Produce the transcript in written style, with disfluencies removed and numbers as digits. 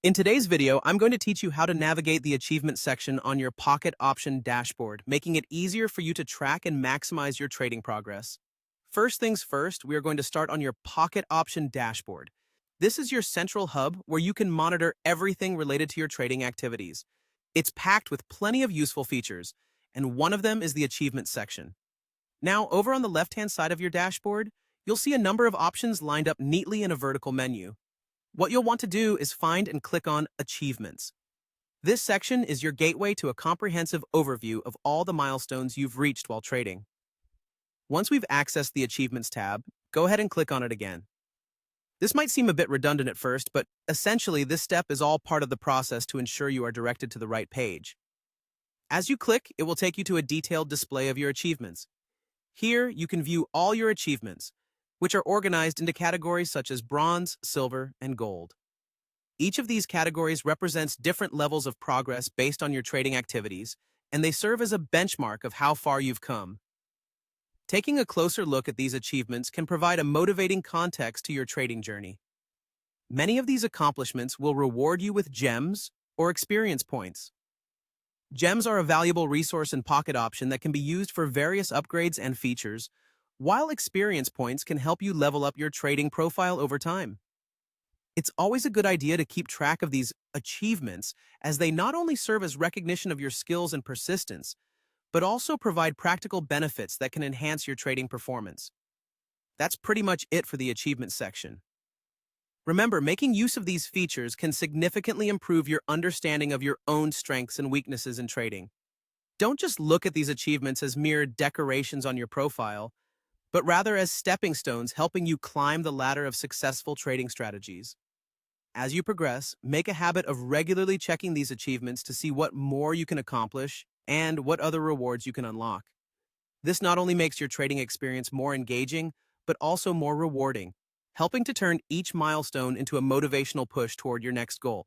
In today's video, I'm going to teach you how to navigate the achievement section on your Pocket Option dashboard, making it easier for you to track and maximize your trading progress. First things first, we are going to start on your Pocket Option dashboard. This is your central hub where you can monitor everything related to your trading activities. It's packed with plenty of useful features, and one of them is the achievement section. Now, over on the left-hand side of your dashboard, you'll see a number of options lined up neatly in a vertical menu. What you'll want to do is find and click on Achievements. This section is your gateway to a comprehensive overview of all the milestones you've reached while trading. Once we've accessed the Achievements tab, go ahead and click on it again. This might seem a bit redundant at first, but essentially this step is all part of the process to ensure you are directed to the right page. As you click, it will take you to a detailed display of your achievements. Here, you can view all your achievements, which are organized into categories such as bronze, silver, and gold. Each of these categories represents different levels of progress based on your trading activities, and they serve as a benchmark of how far you've come. Taking a closer look at these achievements can provide a motivating context to your trading journey. Many of these accomplishments will reward you with gems or experience points. Gems are a valuable resource and Pocket Option that can be used for various upgrades and features, while experience points can help you level up your trading profile over time. It's always a good idea to keep track of these achievements, as they not only serve as recognition of your skills and persistence, but also provide practical benefits that can enhance your trading performance. That's pretty much it for the achievement section. Remember, making use of these features can significantly improve your understanding of your own strengths and weaknesses in trading. Don't just look at these achievements as mere decorations on your profile, but rather as stepping stones helping you climb the ladder of successful trading strategies. As you progress, make a habit of regularly checking these achievements to see what more you can accomplish and what other rewards you can unlock. This not only makes your trading experience more engaging, but also more rewarding, helping to turn each milestone into a motivational push toward your next goal.